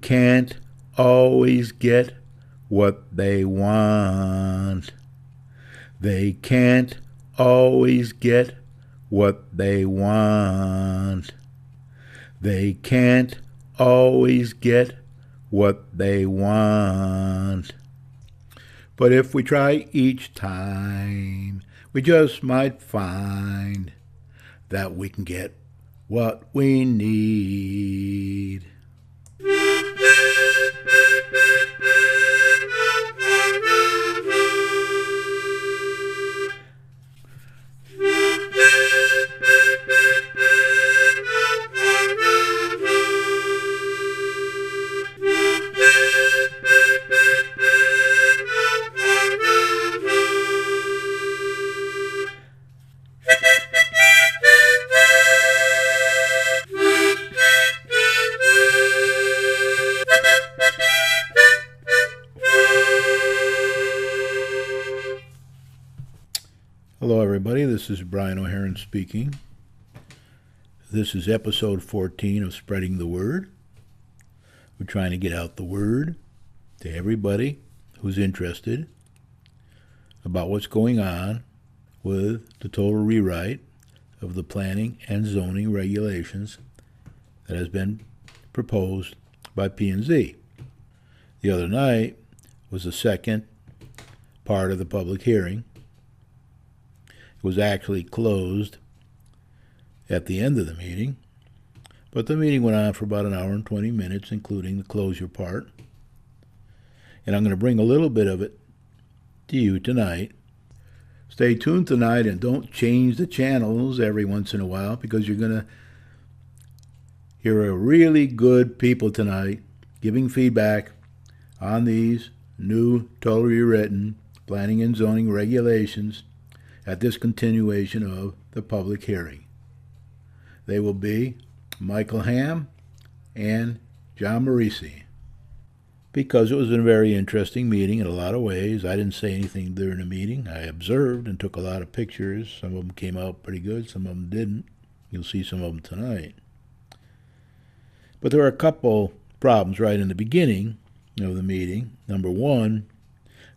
can't always get what they want. They can't always get what they want. They can't always get what they want. But if we try each time, we just might find that we can get what we need. Hello everybody, this is Brian O'Hearn speaking. This is episode 14 of Spreading the Word. We're trying to get out the word to everybody who's interested about what's going on with the total rewrite of the planning and zoning regulations that has been proposed by P&Z. The other night was the second part of the public hearing. It was actually closed at the end of the meeting, but the meeting went on for about an hour and 20 minutes, including the closure part. And I'm going to bring a little bit of it to you tonight. Stay tuned tonight and don't change the channels every once in a while, because you're going to hear a really good people tonight giving feedback on these new totally rewritten planning and zoning regulations at this continuation of the public hearing. They will be Michael Ham and John Marisi. Because it was a very interesting meeting in a lot of ways. I didn't say anything during the meeting. I observed and took a lot of pictures. Some of them came out pretty good, some of them didn't. You'll see some of them tonight. But there were a couple problems right in the beginning of the meeting. Number one,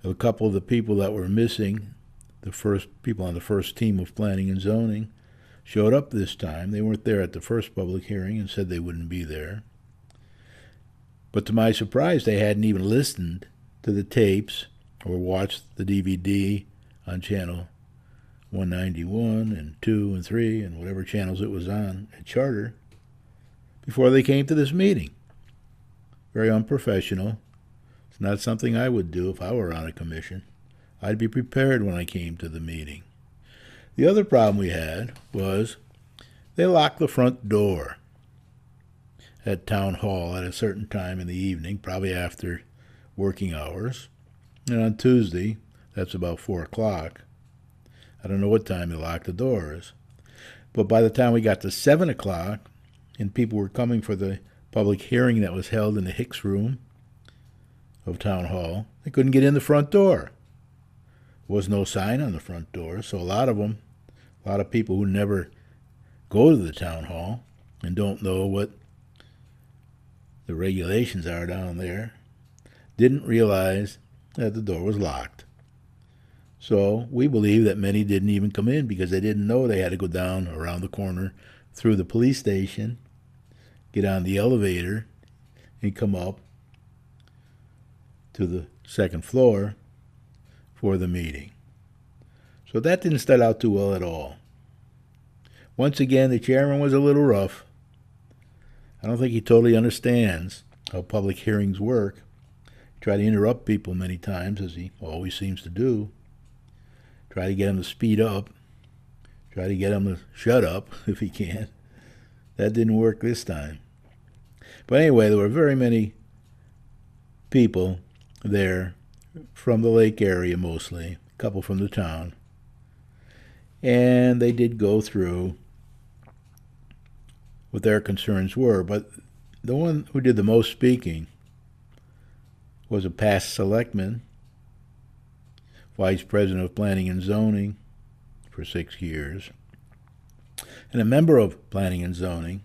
a couple of the people that were missing, the first people on the first team of planning and zoning, showed up this time. They weren't there at the first public hearing and said they wouldn't be there. But to my surprise, they hadn't even listened to the tapes or watched the DVD on channel 191 and 2 and 3 and whatever channels it was on at Charter before they came to this meeting. Very unprofessional. It's not something I would do if I were on a commission. I'd be prepared when I came to the meeting. The other problem we had was they locked the front door at Town Hall at a certain time in the evening, probably after working hours. And on Tuesday, that's about 4 o'clock. I don't know what time they locked the doors. But by the time we got to 7 o'clock, and people were coming for the public hearing that was held in the Hicks room of Town Hall, they couldn't get in the front door. There was no sign on the front door, so a lot of people who never go to the Town Hall and don't know what the regulations are down there, didn't realize that the door was locked. So we believe that many didn't even come in because they didn't know they had to go down around the corner through the police station, get on the elevator, and come up to the second floor for the meeting. So that didn't start out too well at all. Once again, the chairman was a little rough. I don't think he totally understands how public hearings work. He tried to interrupt people many times, as he always seems to do. Try to get them to speed up. Try to get them to shut up if he can. That didn't work this time. But anyway, there were very many people there from the lake area mostly, a couple from the town. And they did go through what their concerns were, but the one who did the most speaking was a past selectman, vice president of planning and zoning for 6 years, and a member of planning and zoning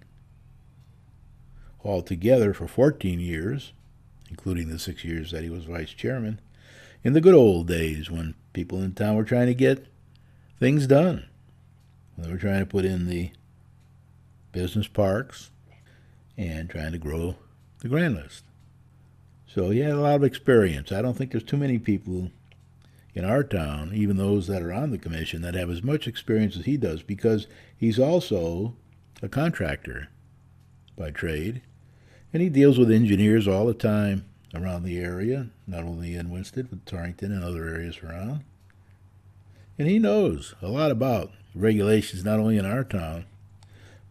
altogether for 14 years, including the 6 years that he was vice chairman, in the good old days when people in town were trying to get things done. They were trying to put in the business parks and trying to grow the grand list. So he had a lot of experience. I don't think there's too many people in our town, even those that are on the commission, that have as much experience as he does, because he's also a contractor by trade, and he deals with engineers all the time around the area, not only in Winston, but Torrington and other areas around. And he knows a lot about regulations, not only in our town,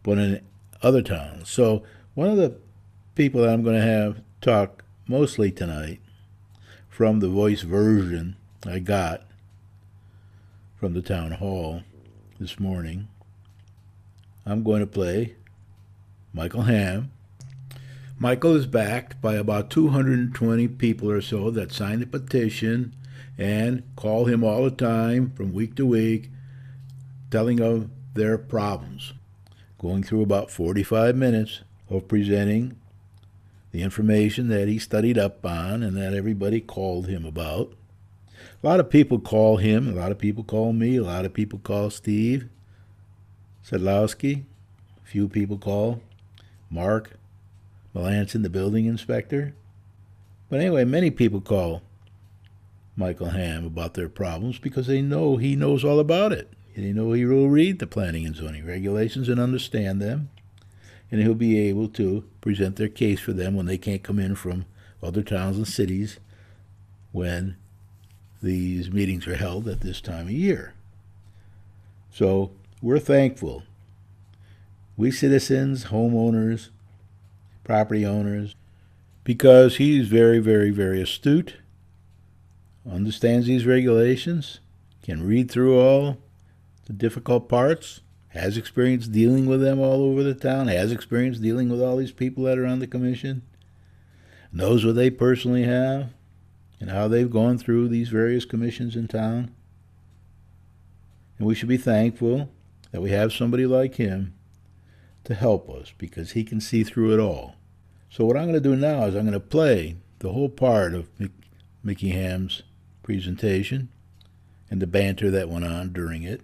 but in other towns. So one of the people that I'm going to have talk mostly tonight, from the voice version I got from the town hall this morning, I'm going to play Michael Ham. Michael is backed by about 220 people or so that signed the petition and call him all the time from week to week, telling of their problems, going through about 45 minutes of presenting the information that he studied up on and that everybody called him about. A lot of people call him, a lot of people call me, a lot of people call Steve Sedlowski, a few people call Mark Melanson, the building inspector. But anyway, many people call Michael Ham about their problems because they know he knows all about it. They know he will read the planning and zoning regulations and understand them, and he'll be able to present their case for them when they can't come in from other towns and cities when these meetings are held at this time of year. So we're thankful. We citizens, homeowners, property owners, because he's very, very, very astute, understands these regulations, can read through all the difficult parts, has experience dealing with them all over the town, has experience dealing with all these people that are on the commission, knows what they personally have, and how they've gone through these various commissions in town. And we should be thankful that we have somebody like him to help us, because he can see through it all. So what I'm going to do now is I'm going to play the whole part of Mickey Ham's presentation and the banter that went on during it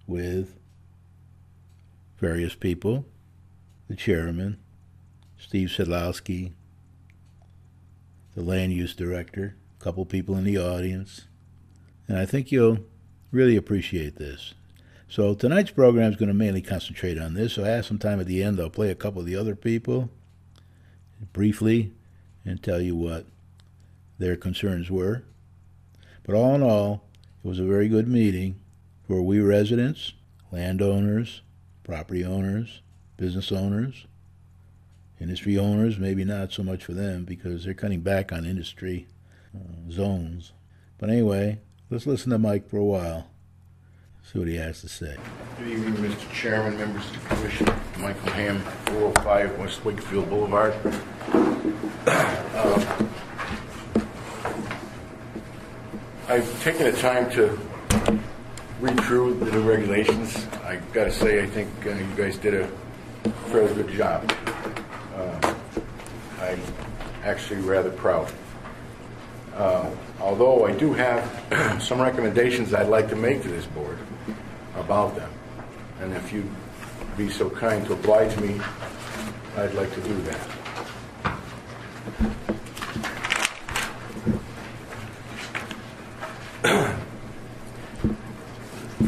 with various people, the chairman, Steve Sedlowski, the land use director, a couple people in the audience, and I think you'll really appreciate this. So tonight's program is going to mainly concentrate on this, so I have some time at the end. I'll play a couple of the other people briefly and tell you what their concerns were. But all in all, it was a very good meeting for we residents, landowners, property owners, business owners, industry owners, maybe not so much for them because they're cutting back on industry zones. But anyway, let's listen to Mike for a while, see what he has to say. Good evening, Mr. Chairman, members of the Commission. Michael Ham, 405 West Wakefield Boulevard. I've taken the time to read through the new regulations. I've got to say, I think you guys did a fairly good job. I'm actually rather proud. Although I do have some recommendations I'd like to make to this board about them. And if you'd be so kind to oblige me, I'd like to do that.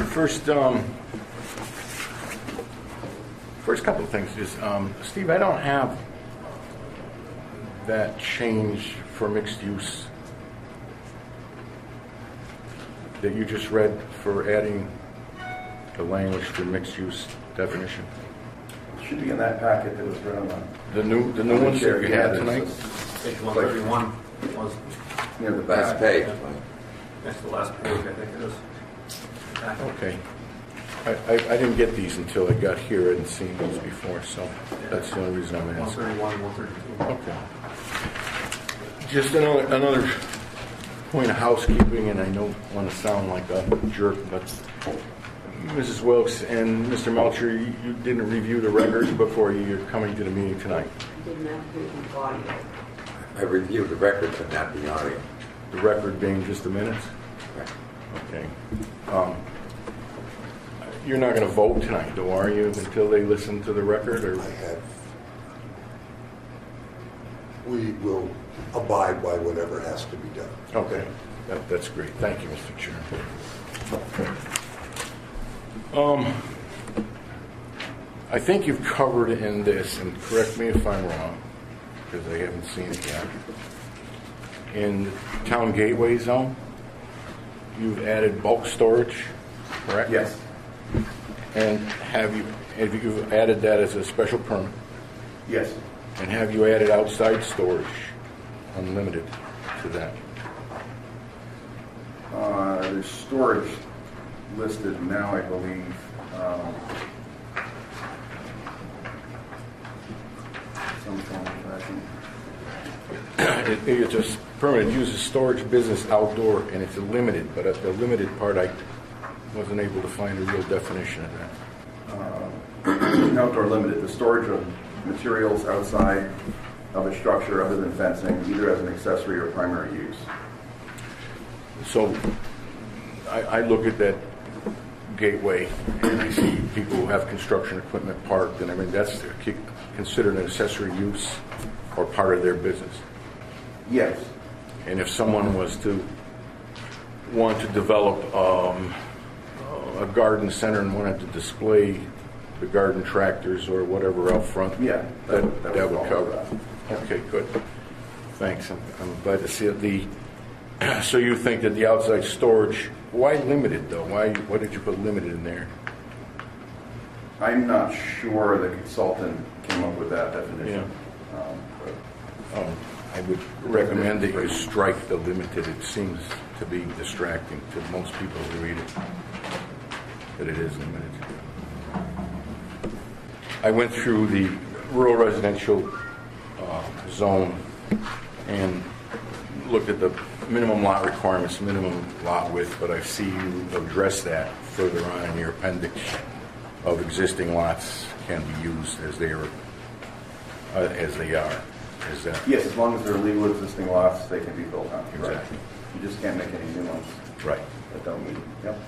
First couple of things is, Steve, I don't have that change for mixed use that you just read for adding the language for mixed use definition. It should be in that packet that was read on The new ones that you had tonight? Page 131 was near the back page. that's the last page, I think it is. Okay. I didn't get these until I got here. I hadn't seen these before, so that's the only reason I'm asking. 131, 132. Okay. Just another point of housekeeping, and I don't want to sound like a jerk, but Mrs. Wilkes and Mr. Melcher, you didn't review the records before you're coming to the meeting tonight. I did not hear the audio. I reviewed the record, but not the audio. The record being just the minutes? Right. Okay. You're not going to vote tonight, though, are you, until they listen to the record? Or We will abide by whatever has to be done. okay, that's great. Thank you, Mr. Chairman. I think you've covered in this, and correct me if I'm wrong, because I haven't seen it yet. In the town gateway zone, you've added bulk storage, correct? Yes. And have you added that as a special permit? Yes. And have you added outside storage, unlimited, to that? There's storage listed now, I believe. Some form of fashion. It's just permitted use of storage business outdoor, and it's a limited, but at the limited part, I wasn't able to find a real definition of that. Outdoor limited, the storage of materials outside of a structure other than fencing, either as an accessory or primary use. So I look at that gateway, and I see people who have construction equipment parked, and I mean, that's considered an accessory use or part of their business. Yes. And if someone was to want to develop a garden center and wanted to display the garden tractors or whatever out front, Yeah, that would would fall cover under it. that. Okay, good. Thanks. I'm glad to see it. So you think that the outside storage, why limited though? Why did you put limited in there? I'm not sure the consultant came up with that definition. But I would recommend that you strike the limited. It seems to be distracting to most people who read it, that it is limited. I went through the rural residential zone and looked at the minimum lot requirements, minimum lot width, but I see you address that further on in your appendix of existing lots can be used as they are. Is that yes, as long as they're legal existing lots, they can be built on. exactly You just can't make any new ones right? that don't meet. Yep.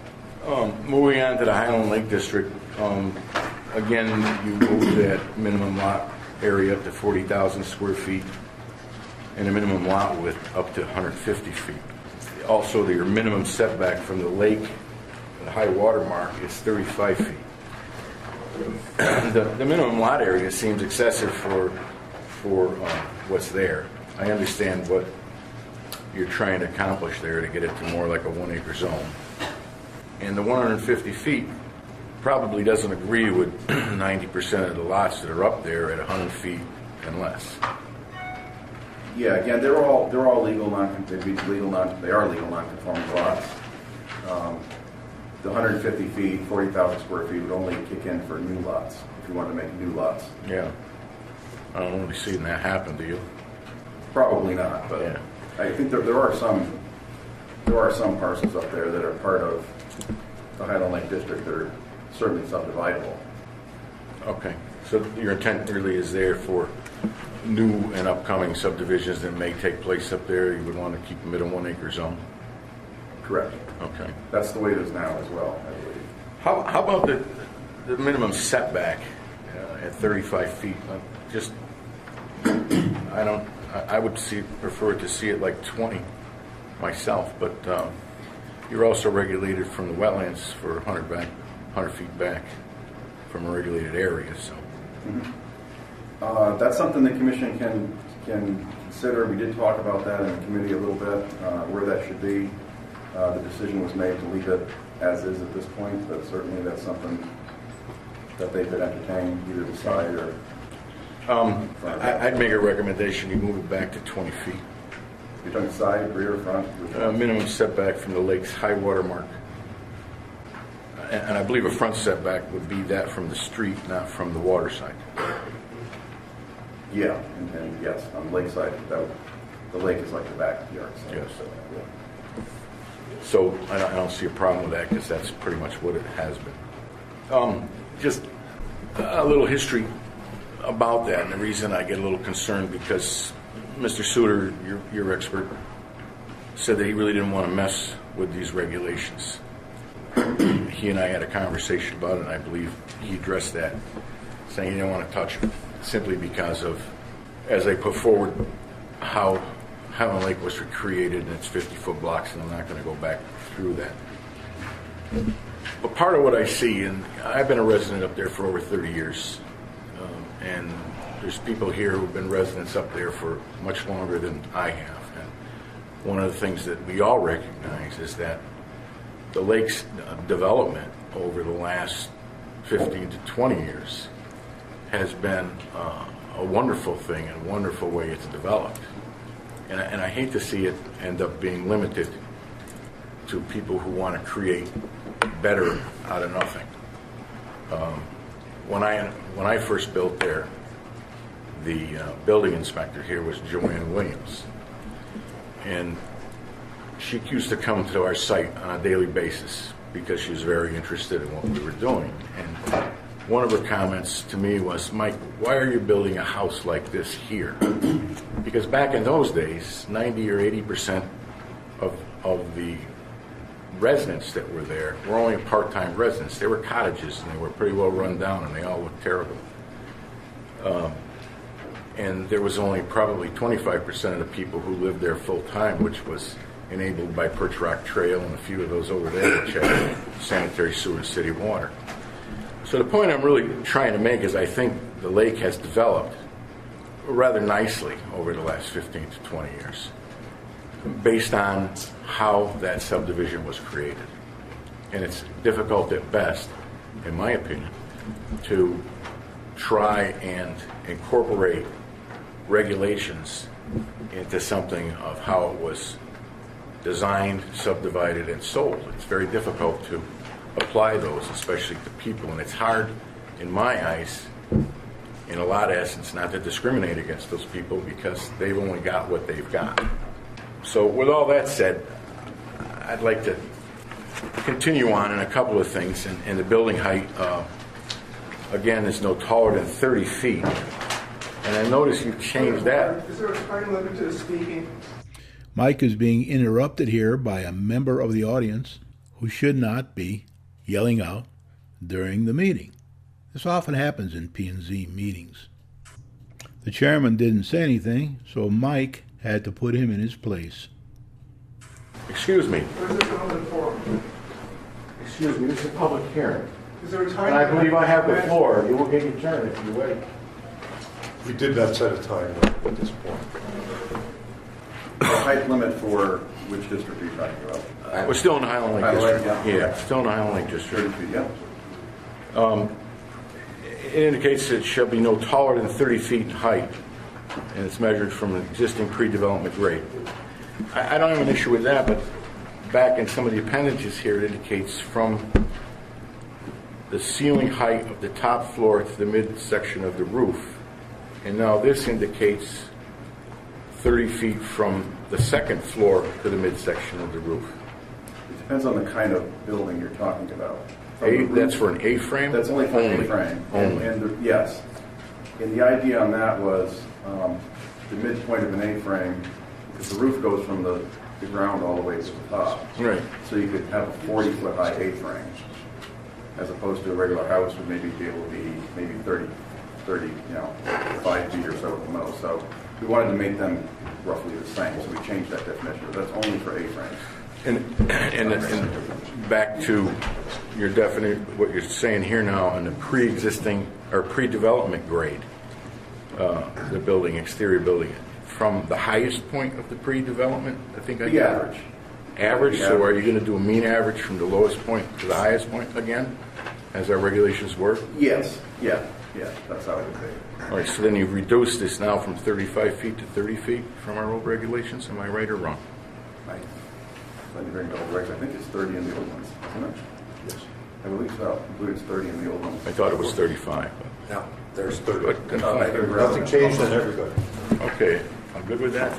Moving on to the Highland Lake District, again, you moved that minimum lot area up to 40,000 square feet and a minimum lot width up to 150 feet. Also, your minimum setback from the lake, the high water mark, is 35 feet. The minimum lot area seems excessive for what's there. I understand what you're trying to accomplish there to get it to more like a 1 acre zone. And the 150 feet probably doesn't agree with 90% of the lots that are up there at 100 feet and less. Yeah, again, they're all legal they are legal non-conforming lots. The 150 feet, 40,000 square feet would only kick in for new lots, if you wanted to make new lots. Yeah. I don't really see that happen, do you? Probably not, but Yeah. I think there are some parcels up there that are part of the Highland Lake District that are certainly subdividable. Okay. So your intent really is there for new and upcoming subdivisions that may take place up there. You would want to keep them in a 1 acre zone? Correct. Okay. That's the way it is now as well, I believe. How about the minimum setback at 35 feet? I would prefer to see it like 20 myself, but you're also regulated from the wetlands for 100 feet back from a regulated area, so. That's something the commission can consider. We did talk about that in the committee a little bit, where that should be. The decision was made to leave it as is at this point, but certainly that's something that they could entertain, either the side or... I'd make a recommendation, you move it back to 20 feet. You're talking side, rear, front? Minimum setback from the lake's high water mark. And I believe a front setback would be that from the street, not from the water side. Yeah, and yes, on the lakeside, the lake is like the backyard. So, Yes. yeah. So I don't see a problem with that because that's pretty much what it has been. Just a little history about that, and the reason I get a little concerned because Mr. Suter, your expert, said that he really didn't want to mess with these regulations. He and I had a conversation about it, and I believe he addressed that, saying he didn't want to touch it, simply because of, as I put forward, how Highland Lake was created, and it's 50-foot blocks, and I'm not going to go back through that. But part of what I see, and I've been a resident up there for over 30 years, and there's people here who've been residents up there for much longer than I have. And one of the things that we all recognize is that the lake's development over the last 15 to 20 years has been a wonderful thing and a wonderful way it's developed. And I hate to see it end up being limited to people who want to create better out of nothing. When I first built there, the building inspector here was Joanne Williams, and she used to come to our site on a daily basis because she was very interested in what we were doing. And one of her comments to me was, "Mike, why are you building a house like this here?" Because back in those days, 90 or 80% of the residents that were there were only part-time residents. They were cottages, and they were pretty well run down, and they all looked terrible. And there was only probably 25% of the people who lived there full-time, which was enabled by Perch Rock Trail and a few of those over there, which had sanitary sewer and city water. So the point I'm really trying to make is I think the lake has developed rather nicely over the last 15 to 20 years based on how that subdivision was created. And it's difficult at best, in my opinion, to try and incorporate regulations into something of how it was designed, subdivided, and sold. It's very difficult to apply those, especially to people, and it's hard, in my eyes, in a lot of essence, not to discriminate against those people because they've only got what they've got. So with all that said, I'd like to continue on in a couple of things, and the building height, again, is no taller than 30 feet. And I notice you've changed that. Is there a time limit to the speaking? Mike is being interrupted here by a member of the audience who should not be yelling out during the meeting. This often happens in P&Z meetings. The chairman didn't say anything, so Mike had to put him in his place. Excuse me. Where's the gentleman for? Excuse me, this is a public hearing. Is there a time And I limit? believe I have the floor. You will get your turn if you wait. We did not set a time at this point. The height limit for which district are you talking about? We're still in the Highland Lake Highland Lake, District. yeah. Yeah, still in the Highland Lake 30 District. feet, yeah. It indicates that it shall be no taller than 30 feet in height, and it's measured from an existing pre-development grade. I don't have an issue with that, but back in some of the appendages here, it indicates from the ceiling height of the top floor to the midsection of the roof. And now this indicates 30 feet from the second floor to the midsection of the roof. It depends on the kind of building you're talking about. From the roof- That's for an A-frame? That's only for an A-frame. Only. Yes. And the idea on that was the midpoint of an A-frame, because the roof goes from the ground all the way to the top. Right. So you could have a 40-foot high A-frame, as opposed to a regular house would maybe be able to be maybe 30, 5 feet or so at the most. So we wanted to make them roughly the same, so we changed that definition. That's only for A-frames. And back to your what you're saying here now on the pre-existing or pre-development grade, the building, exterior building, from the highest point of the pre-development, I think I The got average. Average, The so are you average. going to do a mean average from the lowest point to the highest point again, as our regulations work? Yes, yeah, that's how it would be. All right, so then you've reduced this now from 35 feet to 30 feet from our old regulations, am I right or wrong? Right. Let me bring double regs. I think it's 30 in the old ones, isn't it? Yes. I believe so. I believe it's 30 in the old ones. I thought it was 35. Now, there's 30. But then Oh, I fine. think we're- Nothing changed on everybody. Okay, I'm good with that.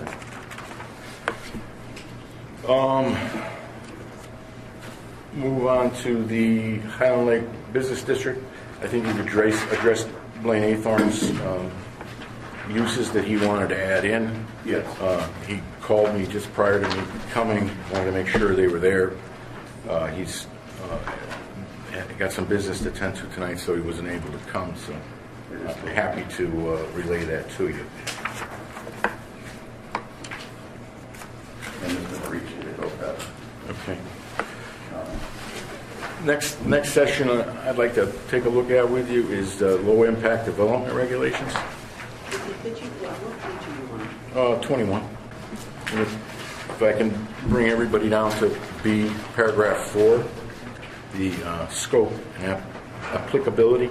Move on to the Highland Lake Business District. I think you've addressed Blaine Athorn's uses that he wanted to add in. Yes. He called me just prior to me coming, wanted to make sure they were there. He's got some business to attend to tonight, so he wasn't able to come, so I'm happy to relay that to you. And Mr. Marici, they both have. Okay. Next session I'd like to take a look at with you is the low-impact development regulations. What page are you on? 21. And if I can bring everybody down to B, paragraph 4, the scope and applicability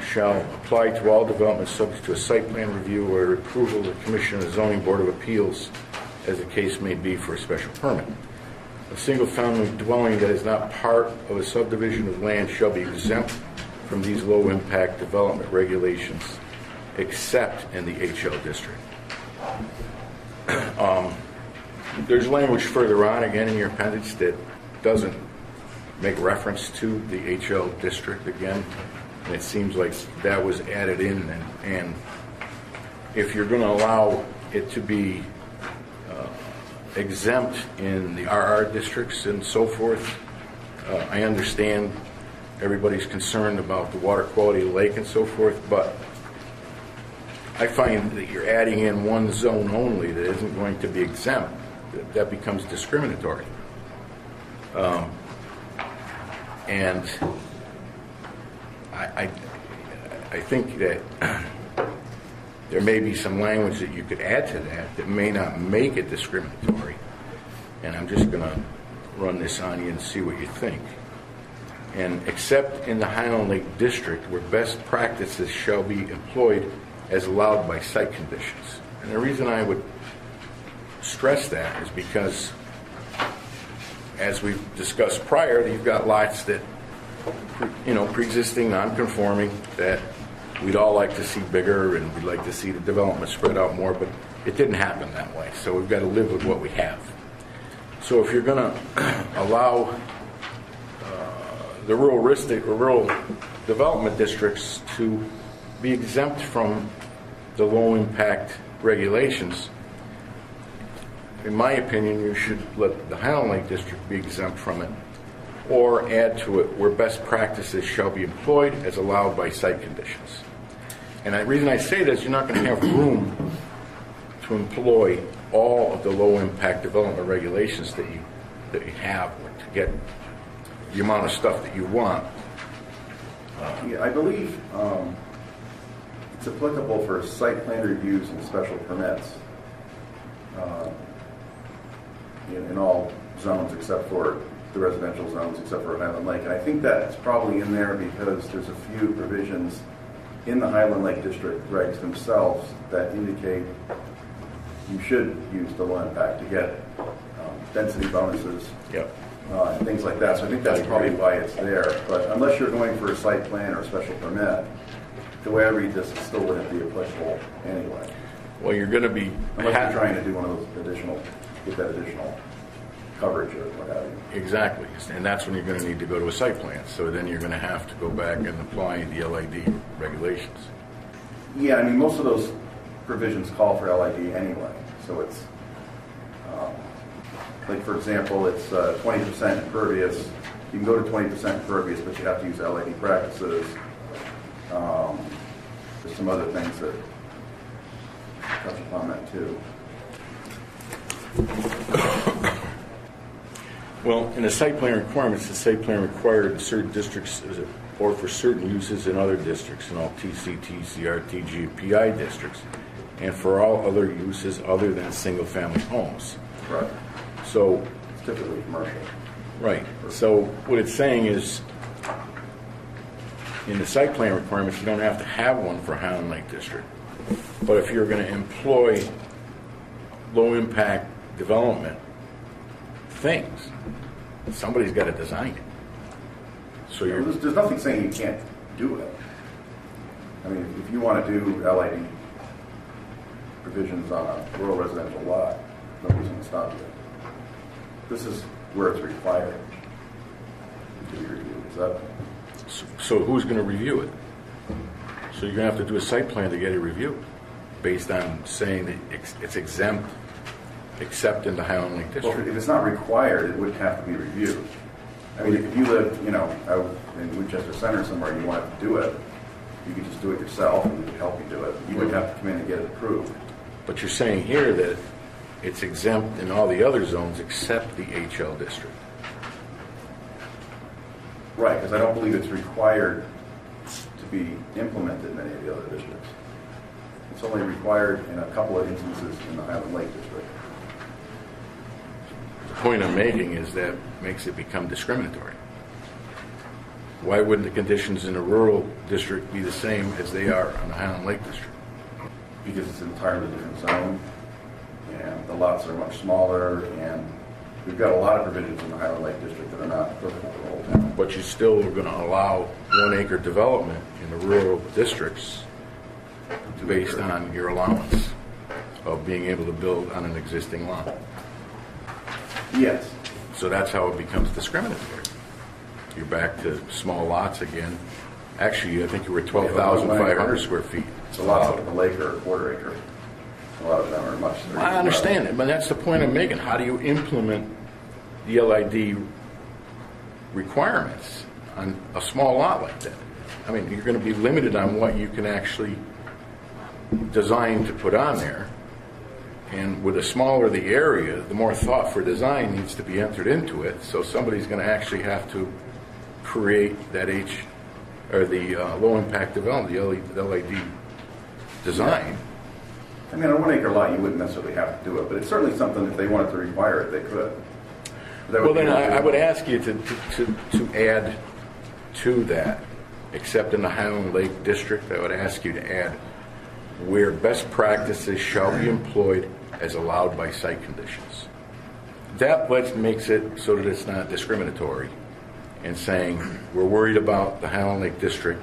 shall apply to all developments subject to a site plan review or approval of the Commission of the Zoning Board of Appeals, as the case may be for a special permit. A single-family dwelling that is not part of a subdivision of land shall be exempt from these low-impact development regulations, except in the HL district. There's language further on, again, in your appendix that doesn't make reference to the HL district again, and it seems like that was added in, and if you're going to allow it to be exempt in the RR districts and so forth, I understand everybody's concerned about the water quality of the lake and so forth, but I find that you're adding in one zone only that isn't going to be exempt. That becomes discriminatory. And I think that there may be some language that you could add to that may not make it discriminatory. And I'm just going to run this on you and see what you think. And except in the Highland Lake District, where best practices shall be employed as allowed by site conditions. And the reason I would stress that is because, as we've discussed prior, you've got lots that, pre-existing, non-conforming, that we'd all like to see bigger, and we'd like to see the development spread out more, but it didn't happen that way. So we've got to live with what we have. So if you're going to allow the rural development districts to be exempt from the low impact regulations, in my opinion, you should let the Highland Lake District be exempt from it, or add to it where best practices shall be employed as allowed by site conditions. And the reason I say this, you're not going to have room to employ all of the low impact development regulations that you have to get the amount of stuff that you want. Yeah, I believe it's applicable for site plan reviews and special permits in all zones except for the residential zones, except for Highland Lake. And I think that's probably in there because there's a few provisions in the Highland Lake District regs themselves that indicate you should use the low impact to get density bonuses. Yep. And things like that. So I think that's probably why it's there. But unless you're going for a site plan or a special permit, the way I read this, it still wouldn't be applicable anyway. Well, you're going to be Unless you're trying to do one of those additional, get that additional coverage or what have you. Exactly, and that's when you're going to need to go to a site plan. So then you're going to have to go back and apply the LID regulations. Yeah, I mean, most of those provisions call for LID anyway. So it's, like for example, it's 20% impervious. You can go to 20% impervious, but you have to use LID practices. There's some other things that touch upon that too. Well, in the site plan requirements, the site plan required in certain districts or for certain uses in other districts, in all TC, TCR, TG, and PI districts, and for all other uses other than single-family homes. Right. So, It's typically commercial. right. So what it's saying is, in the site plan requirements, you don't have to have one for Highland Lake District. But if you're going to employ low-impact development things, somebody's got to design it. So you're There's nothing saying you can't do it. I mean, if you want to do LID provisions on a rural residential lot, nobody's going to stop you. This is where it's required to be reviewed. Is that? so who's going to review it? So you're going to have to do a site plan to get it reviewed. based on saying that it's exempt, except in the Highland Lake Well, District? if it's not required, it would have to be reviewed. I mean, if you live, out in Winchester Center somewhere and you wanted to do it, you could just do it yourself and we could help you do it. You wouldn't have to come in and get it approved. But you're saying here that it's exempt in all the other zones except the HL district. Right, because I don't believe it's required to be implemented in any of the other districts. It's only required in a couple of instances in the Highland Lake District. The point I'm making is that makes it become discriminatory. Why wouldn't the conditions in a rural district be the same as they are in the Highland Lake District? Because it's an entirely different zone, and the lots are much smaller, and we've got a lot of provisions in the Highland Lake District that are not applicable to the whole town. But you still are going to allow 1 acre development in the rural districts based on your allowance of being able to build on an existing lot. Yes. So that's how it becomes discriminatory. You're back to small lots again. Actually, I think you were 12,500 square feet. So lots of the lake are a quarter acre. A lot of them are much. I understand it, but that's the point I'm making. How do you implement the LID requirements on a small lot like that? I mean, you're going to be limited on what you can actually design to put on there. And with the smaller the area, the more thought for design needs to be entered into it. So somebody's going to actually have to create that the low impact development, the LID design. I mean, on a 1 acre lot, you wouldn't necessarily have to do it, but it's certainly something if they wanted to require it, they could. Well, then I would ask you to add to that, except in the Highland Lake District, I would ask you to add where best practices shall be employed as allowed by site conditions. That makes it so that it's not discriminatory and saying we're worried about the Highland Lake District.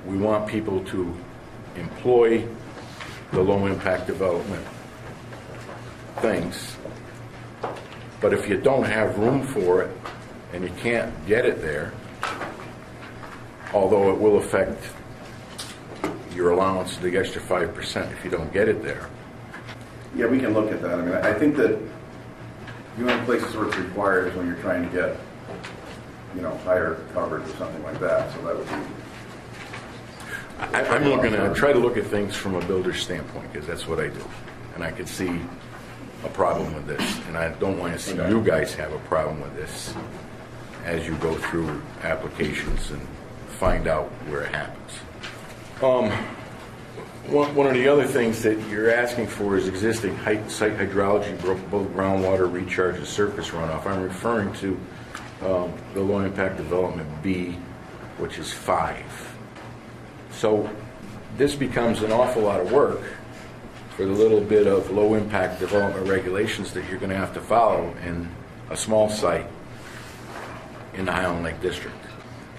We want people to employ the low impact development things. But if you don't have room for it and you can't get it there, although it will affect your allowance, the extra 5% if you don't get it there. Yeah, we can look at that. I mean, I think that the only places where it's required is when you're trying to get, higher coverage or something like that. So that would be. I'm looking at, I try to look at things from a builder's standpoint because that's what I do. And I could see a problem with this. And I don't want to see you guys have a problem with this as you go through applications and find out where it happens. One of the other things that you're asking for is existing site hydrology, both groundwater recharge and surface runoff. I'm referring to the low impact development B, which is 5. So this becomes an awful lot of work for the little bit of low impact development regulations that you're going to have to follow in a small site in the Highland Lake District.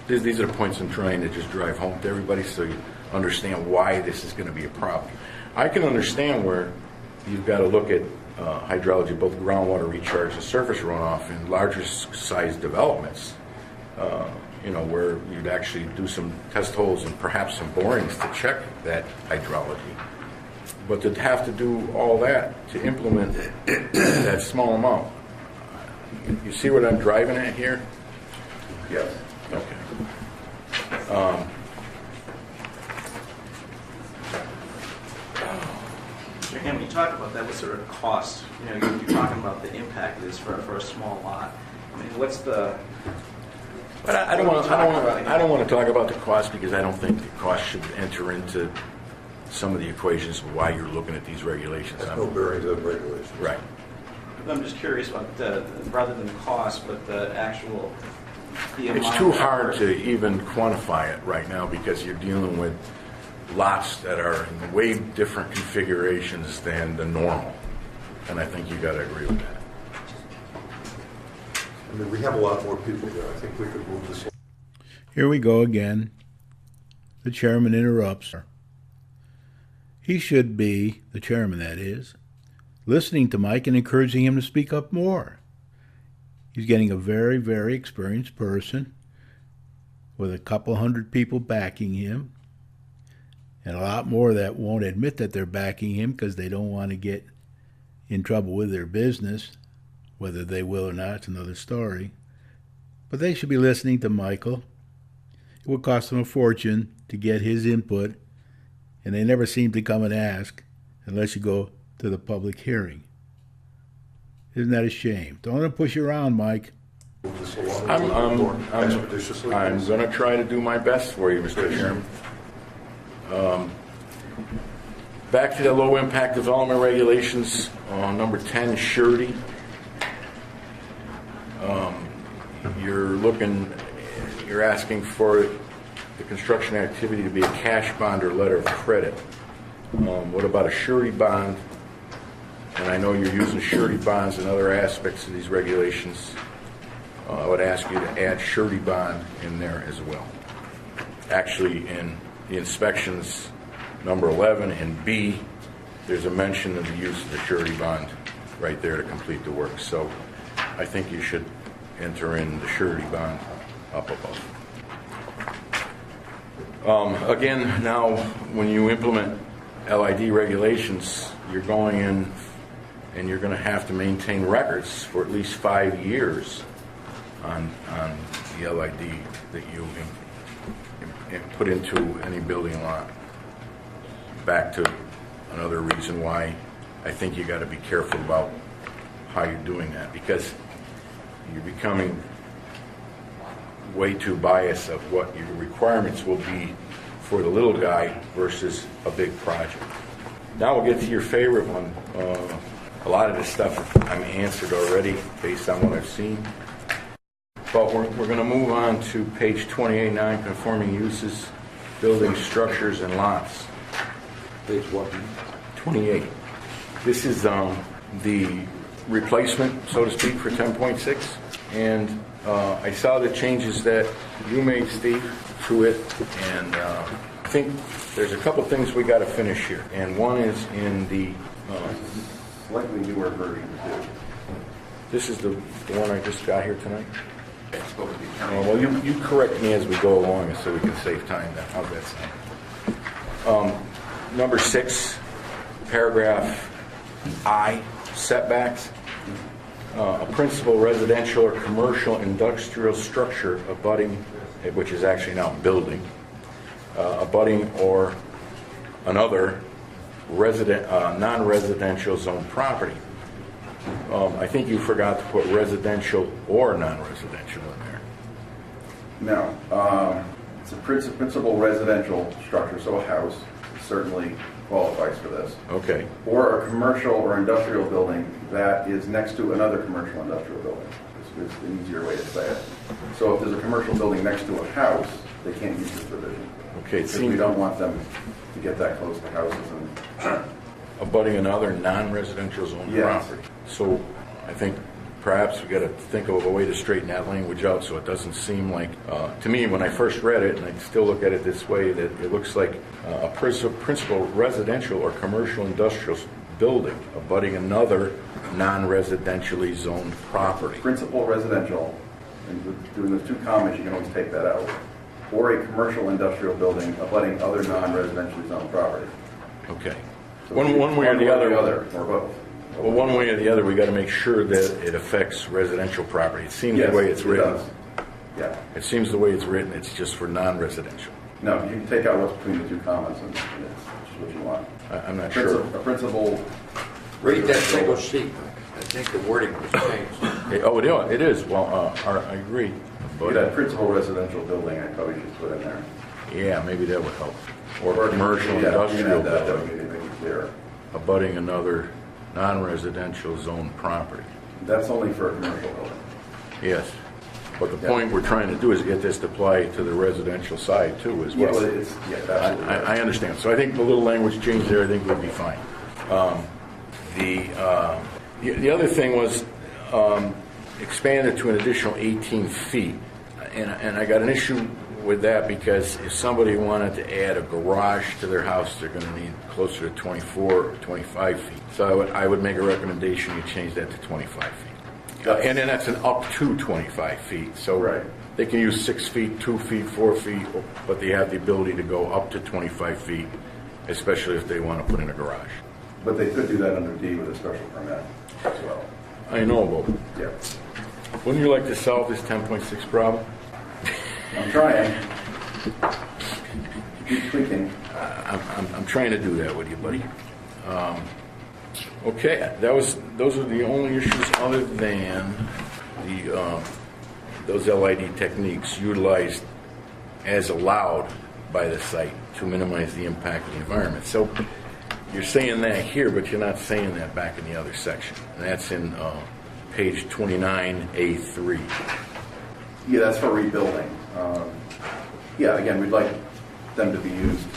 These are the points I'm trying to just drive home to everybody so you understand why this is going to be a problem. I can understand where you've got to look at hydrology, both groundwater recharge and surface runoff in larger size developments, where you'd actually do some test holes and perhaps some borings to check that hydrology. But to have to do all that to implement that small amount, you see what I'm driving at here? Yes. Okay. When you talk about that, what sort of cost? You're talking about the impact it is for a small lot. I mean, what's the? But I don't want to talk about the cost because I don't think the cost should enter into some of the equations of why you're looking at these regulations. There's no bearings on regulations. Right. I'm just curious about rather than the cost, but the actual. It's too hard to even quantify it right now because you're dealing with lots that are in way different configurations than the normal. And I think you got to agree with that. I mean, we have a lot more people there. I think we could move this. Here we go again. The chairman interrupts. He should be, the chairman that is, listening to Mike and encouraging him to speak up more. He's getting a very, very experienced person with a couple hundred people backing him. And a lot more that won't admit that they're backing him because they don't want to get in trouble with their business. Whether they will or not, it's another story. But they should be listening to Michael. It would cost them a fortune to get his input, and they never seem to come and ask unless you go to the public hearing. Isn't that a shame? Don't let them push you around, Mike. Move this along I'm expeditiously. going to try to do my best for you, Mr. Chairman. Back to the low impact development regulations, number 10, surety. You're asking for the construction activity to be a cash bond or letter of credit. What about a surety bond? And I know you're using surety bonds in other aspects of these regulations. I would ask you to add surety bond in there as well. Actually, in the inspections, number 11 and B, there's a mention of the use of the surety bond right there to complete the work. So I think you should enter in the surety bond up above. Again, now when you implement LID regulations, you're going in and you're going to have to maintain records for at least 5 years on the LID that you put into any building lot. Back to another reason why I think you got to be careful about how you're doing that, because you're becoming way too biased of what your requirements will be for the little guy versus a big project. Now we'll get to your favorite one. A lot of this stuff I'm answered already based on what I've seen. But we're going to move on to page 28, non-conforming uses, buildings, structures, and lots. Page what? 28. This is the replacement, so to speak, for 10.6. And I saw the changes that you made, Steve, to it. And I think there's a couple things we got to finish here. And one is in the... Slightly newer version, too. This is the one I just got here tonight? Well, you correct me as we go along so we can save time then. How's that sound? Number 6, paragraph I, setbacks. A principal residential or commercial industrial structure abutting, which is actually now building, abutting or another non-residential zone property. I think you forgot to put residential or non-residential in there. Now, it's a principal residential structure, so a house certainly qualifies for this. Okay. Or a commercial or industrial building that is next to another commercial industrial building. This is an easier way to say it. So if there's a commercial building next to a house, they can't use this provision. Okay. Because we don't want them to get that close to houses and... Abutting another non-residential zone Yes. property. So I think perhaps we got to think of a way to straighten that language out so it doesn't seem like, to me when I first read it, and I still look at it this way, that it looks like a principal residential or commercial industrial building abutting another non-residentially zoned property. Principal residential, and with doing those 2 commas, you can always take that out. Or a commercial industrial building abutting other non-residentially zoned property. Okay. So one way or the other. or both. Well, one way or the other, we got to make sure that it affects residential property. It seems the way it's written. Does. Yeah. It seems the way it's written, it's just for non-residential. No, you can take out what's between the 2 commas and it's what you want. I'm not sure. A principal. Read that single sheet. I think the wording was changed. Oh, it is. Well, I agree. But that principal residential building, I probably should put in there. Yeah, maybe that would help. Or commercial Yeah, industrial you can add that, building that would make it clearer. abutting another non-residential zone property. That's only for a commercial building. Yes. But the point we're trying to do is get this to apply to the residential side too as well. It's absolutely. I understand. So I think the little language change there, I think would be fine. The other thing was expanded to an additional 18 feet. And I got an issue with that because if somebody wanted to add a garage to their house, they're going to need closer to 24 or 25 feet. So I would make a recommendation you change that to 25 feet. And then that's an up to 25 feet. So Right. they can use 6 feet, 2 feet, 4 feet, but they have the ability to go up to 25 feet especially if they want to put in a garage. But they could do that under D with a special permit as well. I know, but Yeah, wouldn't you like to solve this 10.6 problem? I'm trying. Keep tweaking. I'm trying to do that with you, buddy. Okay, those are the only issues other than the those LID techniques utilized as allowed by the site to minimize the impact of the environment. So you're saying that here, but you're not saying that back in the other section. And that's in page 29A3. Yeah, that's for rebuilding. Yeah, again, we'd like them to be used.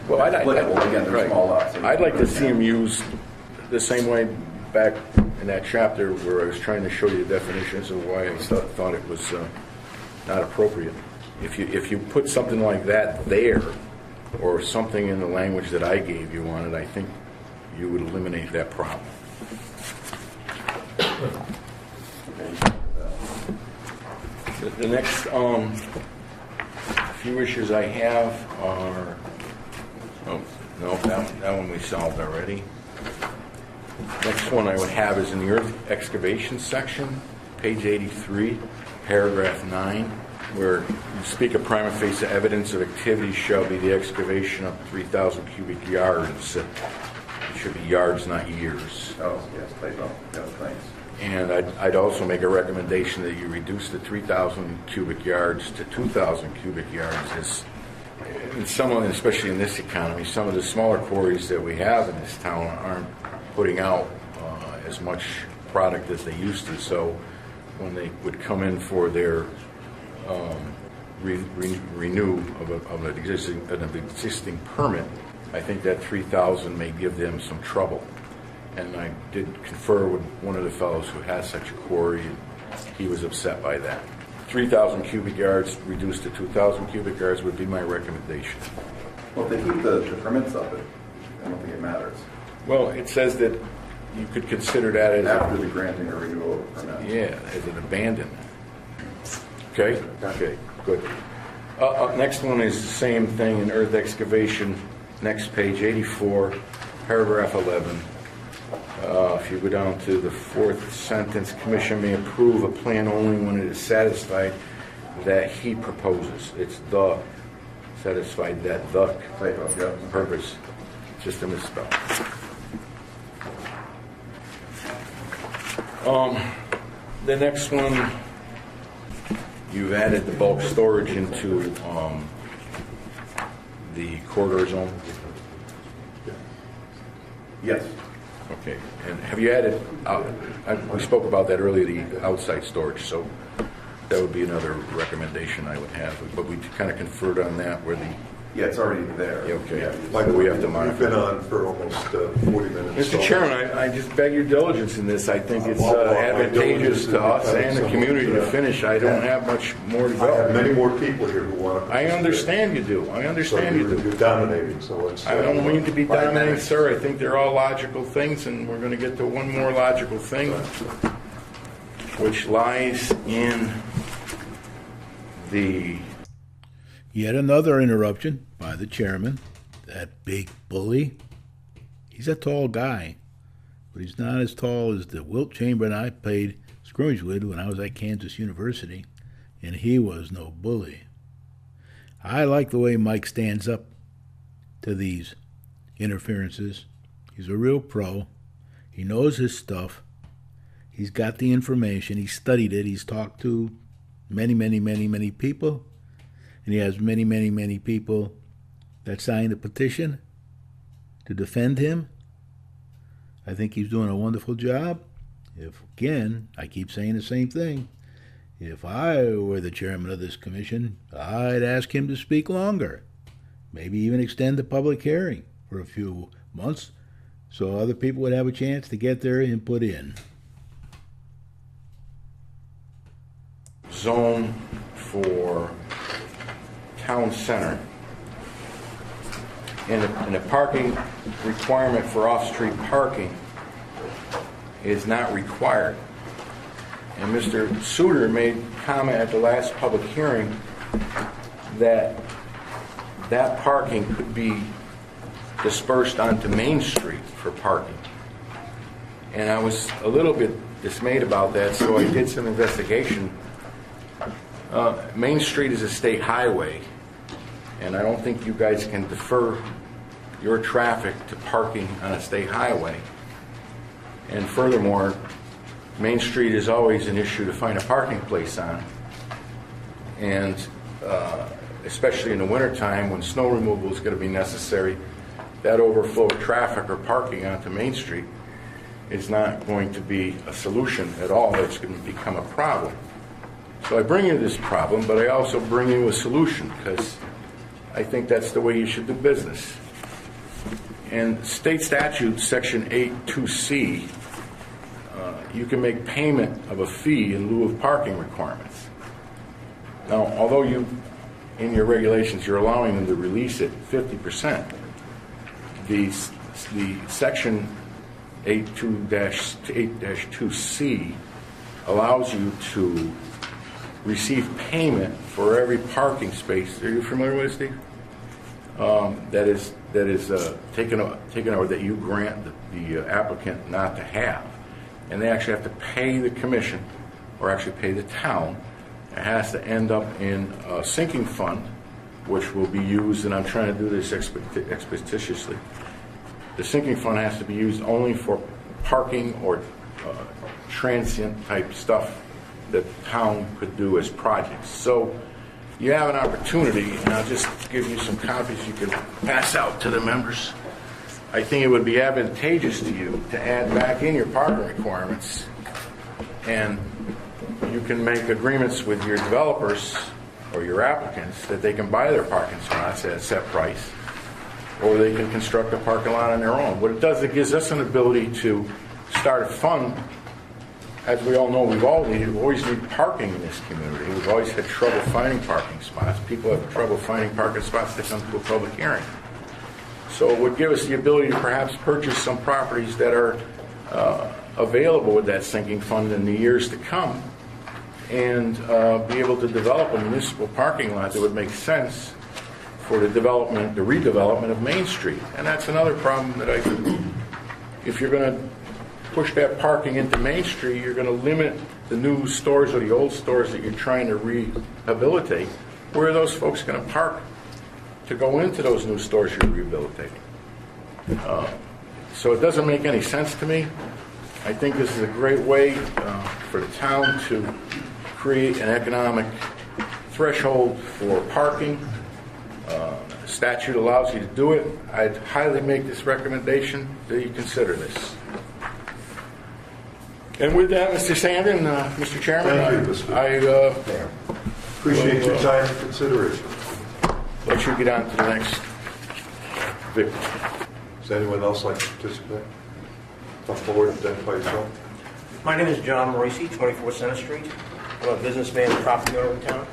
Well, applicable. Again, they're right. small lots. I'd like to see them used the same way back in that chapter where I was trying to show you the definitions of why I thought it was not appropriate. If you put something like that there, or something in the language that I gave you on it, I think you would eliminate that problem. The next few issues I have are, oh, no, that one we solved already. Next one I would have is in the earth excavation section, page 83, paragraph 9, where you speak of prima facie evidence of activity shall be the excavation of 3,000 cubic yards. It should be yards, not years. Oh, yes, typo. Yeah, thanks. And I'd also make a recommendation that you reduce the 3,000 cubic yards to 2,000 cubic yards. As in some of, especially in this economy, some of the smaller quarries that we have in this town aren't putting out as much product as they used to. So when they would come in for their renew of an existing permit, I think that 3,000 may give them some trouble. And I did confer with one of the fellows who has such a quarry, and he was upset by that. 3,000 cubic yards reduced to 2,000 cubic yards would be my recommendation. Well, if they keep the permits up, I don't think it matters. Well, it says that you could consider that as After the granting or renewal of the permit. yeah, as an abandonment. Okay, good. Next one is the same thing in earth excavation. Next page, 84, paragraph 11. If you go down to the fourth sentence, commission may approve a plan only when it is satisfied that he proposes. It's the satisfied that the Typo, yeah. purpose. Just a misspell. The next one, you've added the bulk storage into the corridor zone. Yes. Okay, and have you added, we spoke about that earlier, the outside storage, so that would be another recommendation I would have, but we kind of conferred on that where the, Yeah, it's already there. okay, Yeah. Michael, we have to you've modify. been on for almost 40 minutes. Mr. Chairman, I just beg your diligence in this. I think it's advantageous to us and the community to finish. I don't have much more to I have go. many more people here who want to. I understand you do. I So understand you do. you're dominating, so let's. I don't mean to be 5 dominating, minutes. sir. I think they're all logical things, and we're going to get to one more logical thing, which lies in the... Yet another interruption by the chairman. That big bully. He's a tall guy, but he's not as tall as the Wilt Chamberlain I played scrimmage with when I was at Kansas University, and he was no bully. I like the way Mike stands up to these interferences. He's a real pro. He knows his stuff. He's got the information. He's studied it. He's talked to many people. And he has many people that signed a petition to defend him. I think he's doing a wonderful job. If, again, I keep saying the same thing, if I were the chairman of this commission, I'd ask him to speak longer. Maybe even extend the public hearing for a few months so other people would have a chance to get their input in. zone for town center. And a parking requirement for off-street parking is not required. And Mr. Suter made comment at the last public hearing that that parking could be dispersed onto Main Street for parking. And I was a little bit dismayed about that, so I did some investigation. Main Street is a state highway, and I don't think you guys can defer your traffic to parking on a state highway. And furthermore, Main Street is always an issue to find a parking place on. And especially in the wintertime when snow removal is going to be necessary, that overflow of traffic or parking onto Main Street is not going to be a solution at all. It's going to become a problem. So I bring you this problem, but I also bring you a solution because I think that's the way you should do business. And state statute section 8(2)(c), you can make payment of a fee in lieu of parking requirements. Now, although you, in your regulations, you're allowing them to release it 50%, the section 8(2)(c) allows you to receive payment for every parking space. Are you familiar with it, Steve? That is taken over that you grant the applicant not to have, and they actually have to pay the commission, or actually pay the town. It has to end up in a sinking fund, which will be used, and I'm trying to do this expeditiously. The sinking fund has to be used only for parking or transient type stuff that the town could do as projects. So you have an opportunity, and I'll just give you some copies you can pass out to the members. I think it would be advantageous to you to add back in your parking requirements, and you can make agreements with your developers or your applicants that they can buy their parking spots at a set price, or they can construct a parking lot on their own. What it does, it gives us an ability to start a fund. As we all know, we've always needed parking in this community. We've always had trouble finding parking spots. People have trouble finding parking spots that come to a public hearing. So it would give us the ability to perhaps purchase some properties that are available with that sinking fund in the years to come, and be able to develop a municipal parking lot that would make sense for the redevelopment of Main Street. And that's another problem that if you're going to push that parking into Main Street, you're going to limit the new stores or the old stores that you're trying to rehabilitate. Where are those folks going to park to go into those new stores you're rehabilitating? So it doesn't make any sense to me. I think this is a great way for the town to create an economic threshold for parking. The statute allows you to do it. I'd highly make this recommendation that you consider this. And with that, Mr. Sandin, Mr. Chairman, Thank you, Mr. Appreciate your time and consideration. Let you get on to the next victim. Does anyone else like to participate? Come forward and identify yourself. My name is John Morisi, 24 Center Street. I'm a businessman and property owner in town.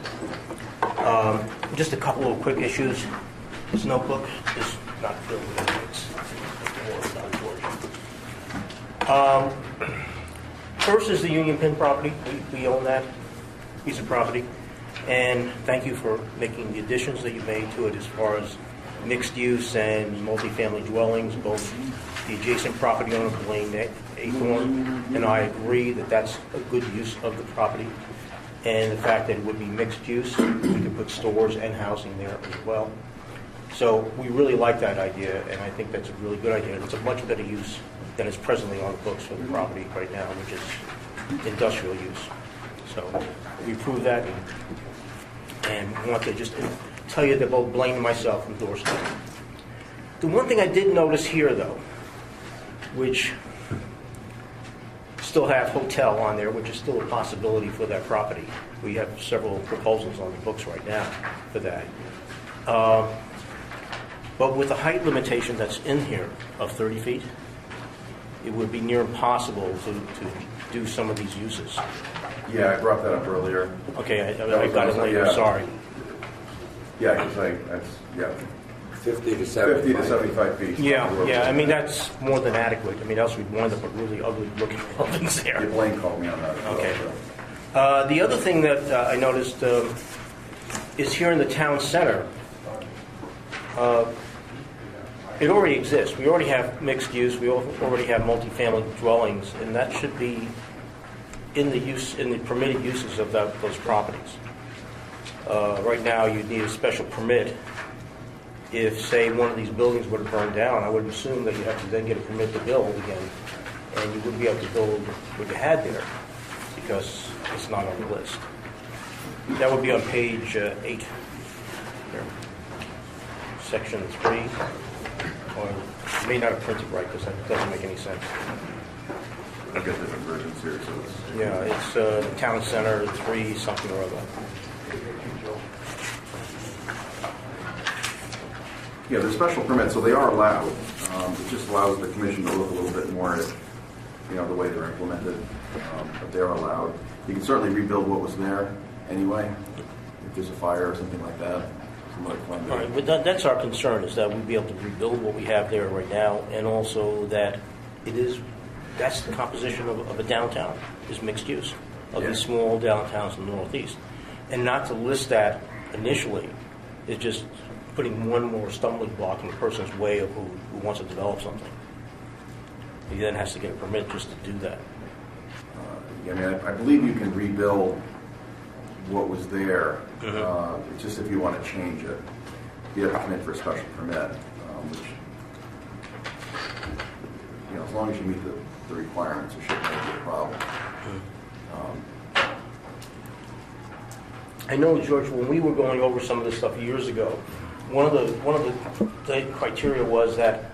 Just a couple of quick issues. This notebook is not filled with anything. First is the Union Pin property. We own that piece of property. And thank you for making the additions that you made to it as far as mixed use and multifamily dwellings. Both the adjacent property owner, Blaine Athorn, and I agree that that's a good use of the property. And the fact that it would be mixed use, we could put stores and housing there as well. So we really like that idea, and I think that's a really good idea. It's a much better use than is presently on the books for the property right now, which is industrial use. So we approve that, and I want to just tell you that both Blaine and myself endorsed it. The one thing I did notice here, though, which still have hotel on there, which is still a possibility for that property. We have several proposals on the books right now for that. But with the height limitation that's in here of 30 feet, it would be near impossible to do some of these uses. Yeah, I brought that up earlier. Okay, I got it later, yeah. sorry. Yeah, because that's 50 to 75. 50 to 75 feet. Yeah, I mean, that's more than adequate. I mean, else we'd wind up with really ugly looking buildings Yeah, there. Blaine called me on that. Okay. The other thing that I noticed is here in the town center, It already exists. We already have mixed use. We already have multifamily dwellings, and that should be in the permitted uses of those properties. Right now, you'd need a special permit. If, say, one of these buildings were to burn down, I would assume that you have to then get a permit to build again, and you wouldn't be able to build what you had there because it's not on the list. That would be on page 8, here. Section 3. Or you may not have printed right because that doesn't make any sense. I've got different versions here, so it's... Yeah, it's town center 3 something or other. Yeah, they're special permits, so they are allowed. It just allows the commission to look a little bit more at, the way they're implemented. But they're allowed. You can certainly rebuild what was there anyway, if there's a fire or something like that. All right, but that's our concern, is that we'd be able to rebuild what we have there right now, and also that that's the composition of a downtown, is mixed use, of these small downtowns in the Northeast. And not to list that initially is just putting one more stumbling block in the person's way of who wants to develop something. He then has to get a permit just to do that. I believe you can rebuild what was there, just if you want to change it. You have to come in for a special permit, which, as long as you meet the requirements, it shouldn't be a problem. I know, George, when we were going over some of this stuff years ago, one of the criteria was that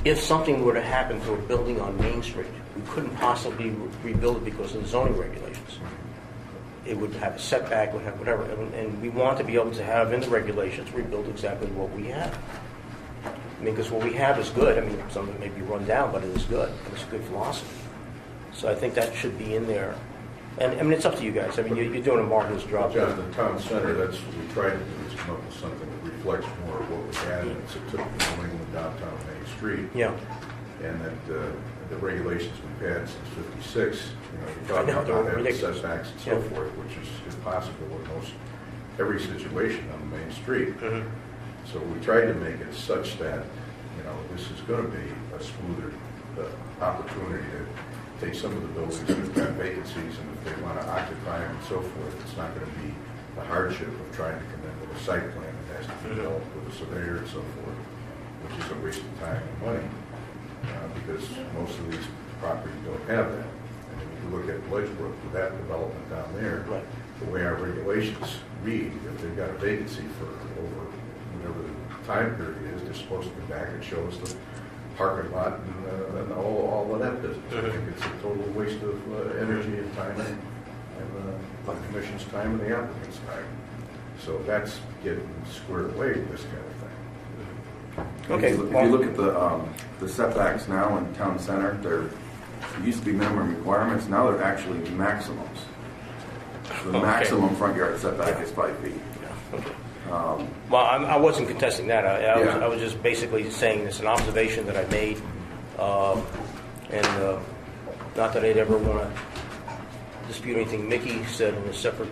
if something were to happen to a building on Main Street, we couldn't possibly rebuild it because of the zoning regulations. It would have a setback, would have whatever, and we want to be able to have in the regulations rebuild exactly what we have. Because what we have is good. Some of it may be run down, but it is good, and it's a good philosophy. So I think that should be in there. And it's up to you guys. You're doing a marvelous job. John, the town center, that's what we tried to do, is come up with something that reflects more of what we had, and it's a typical New England downtown Main Street. Yeah. And that the regulations we've had since '56, you're talking about having setbacks and so forth, which is impossible in most every situation on the Main Street. So we tried to make it such that, this is going to be a smoother opportunity to take some of the buildings that have got vacancies, and if they want to occupy them and so forth, it's not going to be the hardship of trying to come in with a site plan that has to be developed with a surveyor and so forth, which is a waste of time and money, because most of these properties don't have that. And if you look at Ledgebrook, with that development down there, the way our regulations read, if they've got a vacancy for over whatever the time period is, they're supposed to come back and show us the parking lot and all of that business. I think it's a total waste of energy and time, and the commission's time and the applicant's time. So that's getting squared away with this kind of thing. Okay. If you look at the setbacks now in town center, there used to be minimum requirements. Now they're actually maximums. The maximum front yard setback is 5 feet. Well, I wasn't contesting that. I was just basically saying it's an observation that I made, and not that I'd ever want to dispute anything Mickey said on a separate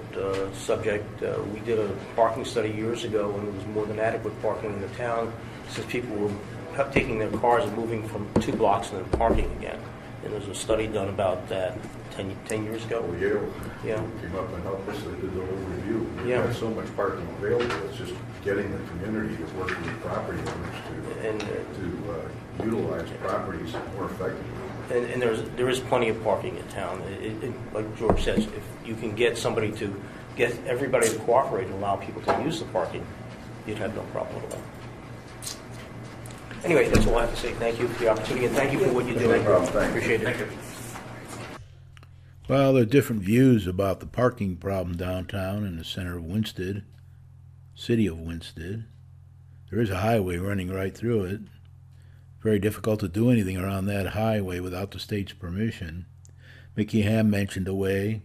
subject. We did a parking study years ago, and there was more than adequate parking in the town since people were taking their cars and moving from 2 blocks and then parking again. And there was a study done about that 10 years ago. Well, Yale came up and helped us. They did the whole review. We had so much parking available. It's just getting the community to work with the property owners to utilize properties more effectively. And there is plenty of parking in town. Like George says, if you can get somebody to get everybody to cooperate and allow people to use the parking, you'd have no problem at all. Anyway, that's all I have to say. Thank you for the opportunity, and thank you for what you're doing. No problem. Appreciate it. Thank you. Well, there are different views about the parking problem downtown in the center of Winsted, city of Winsted. There is a highway running right through it. Very difficult to do anything around that highway without the state's permission. Mickey Ham mentioned a way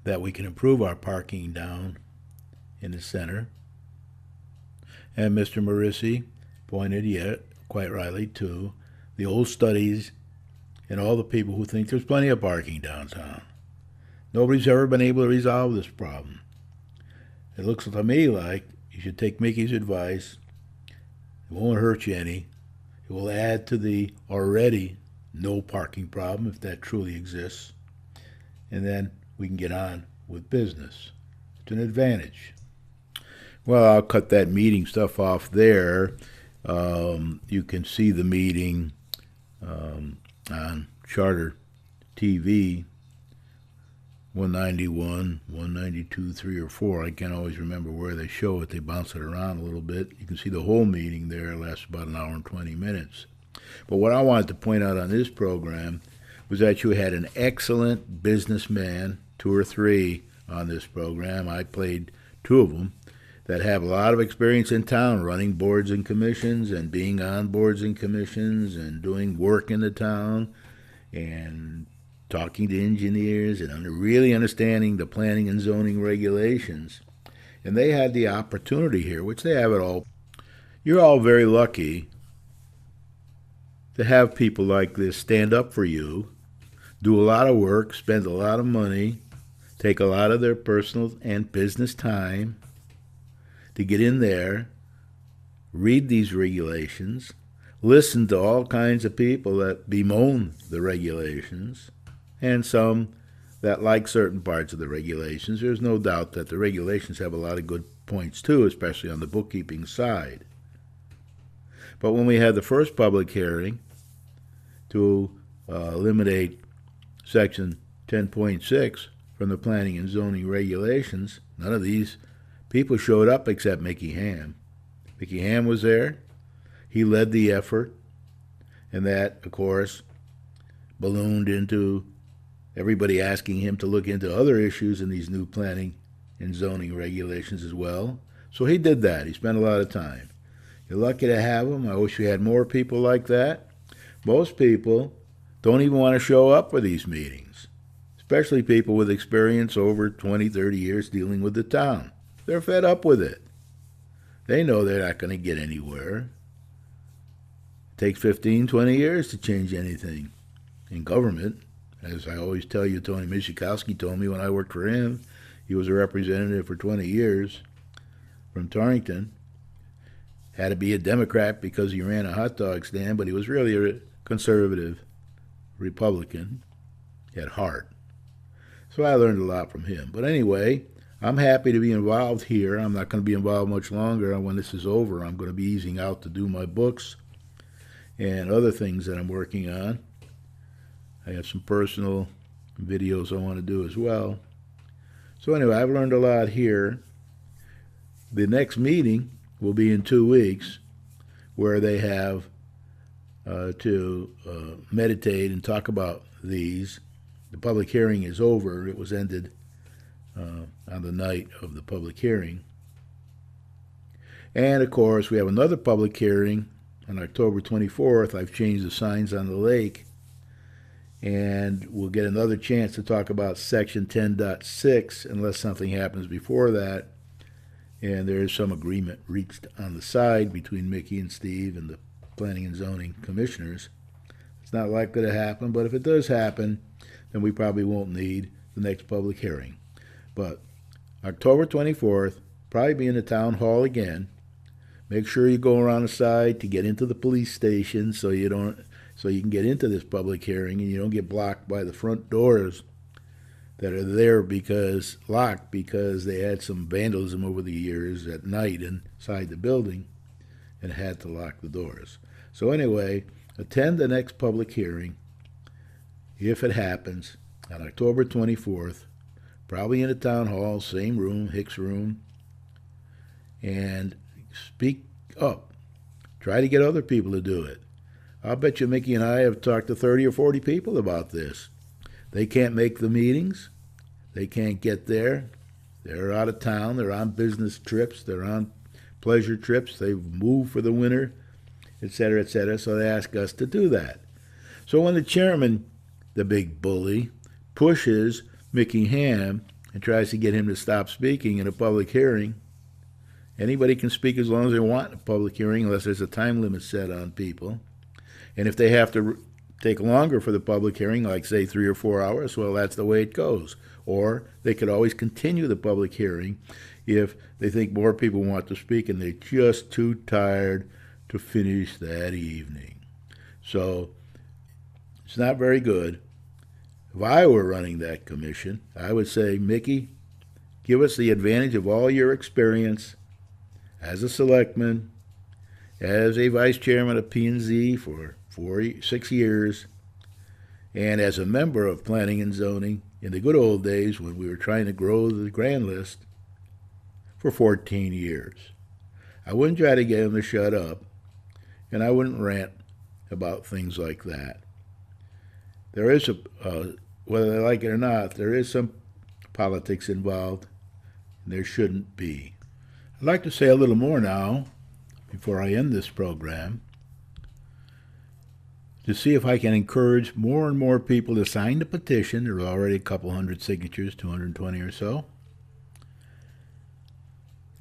that we can improve our parking down in the center. And Mr. Marissi pointed, yet quite rightly, to the old studies and all the people who think there's plenty of parking downtown. Nobody's ever been able to resolve this problem. It looks to me like you should take Mickey's advice It won't hurt you any. It will add to the already no parking problem, if that truly exists. And then we can get on with business. It's an advantage. Well, I'll cut that meeting stuff off there. You can see the meeting on Charter TV, 191, 192, 3 or 4. I can't always remember where they show it. They bounce it around a little bit. You can see the whole meeting there. It lasts about an hour and 20 minutes. But what I wanted to point out on this program was that you had an excellent businessman, 2 or 3 on this program. I played 2 of them that have a lot of experience in town running boards and commissions and being on boards and commissions and doing work in the town and talking to engineers and really understanding the planning and zoning regulations. And they had the opportunity here, which they have it all. You're all very lucky to have people like this stand up for you, do a lot of work, spend a lot of money, take a lot of their personal and business time to get in there, read these regulations, listen to all kinds of people that bemoan the regulations, and some that like certain parts of the regulations. There's no doubt that the regulations have a lot of good points too, especially on the bookkeeping side. But when we had the first public hearing to eliminate Section 10.6 from the planning and zoning regulations, none of these people showed up except Mickey Ham. Mickey Ham was there. He led the effort, and that, of course, ballooned into everybody asking him to look into other issues in these new planning and zoning regulations as well. So he did that. He spent a lot of time. You're lucky to have him. I wish we had more people like that. Most people don't even want to show up for these meetings, especially people with experience over 20, 30 years dealing with the town. They're fed up with it. They know they're not going to get anywhere. It takes 15, 20 years to change anything in government. As I always tell you, Tony Michikowski told me when I worked for him. He was a representative for 20 years from Torrington. Had to be a Democrat because he ran a hot dog stand, but he was really a conservative Republican at heart. So I learned a lot from him. But anyway, I'm happy to be involved here. I'm not going to be involved much longer. When this is over, I'm going to be easing out to do my books and other things that I'm working on. I have some personal videos I want to do as well. So anyway, I've learned a lot here. The next meeting will be in 2 weeks, where they have to meditate and talk about these. The public hearing is over. It was ended on the night of the public hearing. And, of course, we have another public hearing on October 24th. I've changed the signs on the lake. And we'll get another chance to talk about Section 10.6 unless something happens before that. And there is some agreement reached on the side between Mickey and Steve and the Planning and Zoning Commissioners. It's not likely to happen, but if it does happen, then we probably won't need the next public hearing. But October 24th, probably be in the town hall again. Make sure you go around the side to get into the police station so you can get into this public hearing and you don't get blocked by the front doors that are there locked because they had some vandalism over the years at night inside the building and had to lock the doors. So anyway, attend the next public hearing, if it happens, on October 24th, probably in the town hall, same room, Hicks room, and speak up. Try to get other people to do it. I'll bet you Mickey and I have talked to 30 or 40 people about this. They can't make the meetings. They can't get there. They're out of town. They're on business trips. They're on pleasure trips. They've moved for the winter, etc., etc. So they ask us to do that. So when the chairman, the big bully, pushes Mickey Ham and tries to get him to stop speaking in a public hearing, anybody can speak as long as they want in a public hearing unless there's a time limit set on people. And if they have to take longer for the public hearing, like say 3 or 4 hours, well, that's the way it goes. Or they could always continue the public hearing if they think more people want to speak and they're just too tired to finish that evening. So it's not very good. If I were running that commission, I would say, Mickey, give us the advantage of all your experience as a selectman, as a vice chairman of P&Z for 6 years, and as a member of Planning and Zoning in the good old days when we were trying to grow the grand list for 14 years. I wouldn't try to get him to shut up, and I wouldn't rant about things like that. There is whether they like it or not, there is some politics involved, and there shouldn't be. I'd like to say a little more now, before I end this program, to see if I can encourage more and more people to sign the petition. There are already a couple hundred signatures, 220 or so.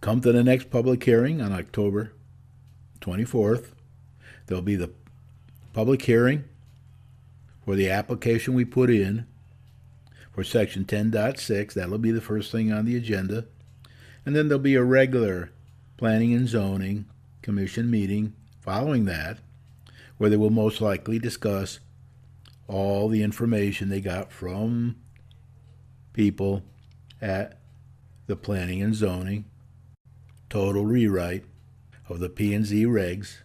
Come to the next public hearing on October 24th. There'll be the public hearing for the application we put in for Section 10.6. That'll be the first thing on the agenda. And then there'll be a regular Planning and Zoning Commission meeting following that, where they will most likely discuss all the information they got from people at the Planning and Zoning total rewrite of the P&Z regs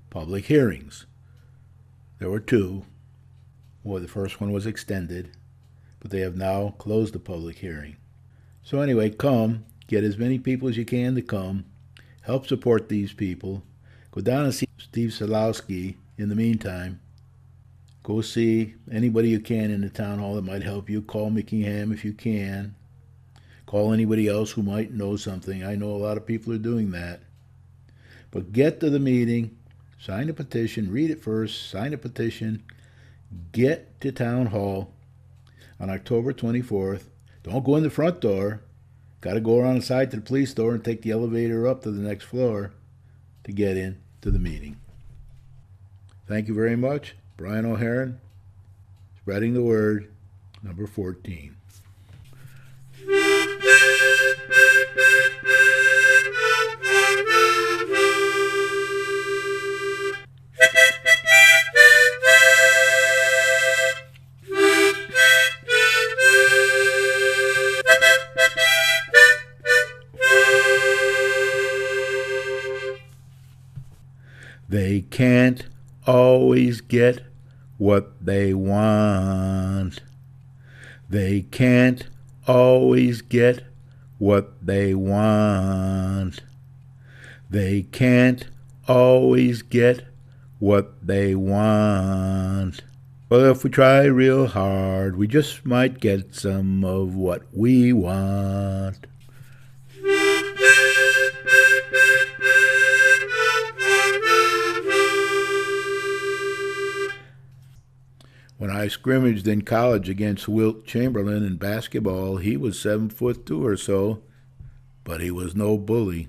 public hearings. There were 2. Well, the first one was extended, but they have now closed the public hearing. So anyway, come, get as many people as you can to come, help support these people. Go down and see Steve Salowski in the meantime. Go see anybody you can in the town hall that might help you. Call Mickey Ham if you can. Call anybody else who might know something. I know a lot of people are doing that. But get to the meeting, sign the petition, read it first, sign the petition, get to town hall on October 24th. Don't go in the front door. Got to go around the side to the police door and take the elevator up to the next floor to get in to the meeting. Thank you very much. Brian O'Haron, Spreading the Word, number 14. They can't always get what they want. They can't always get what they want. They can't always get what they want. But if we try real hard, we just might get some of what we want. When I scrimmaged in college against Wilt Chamberlain in basketball, he was 7'2" or so, but he was no bully.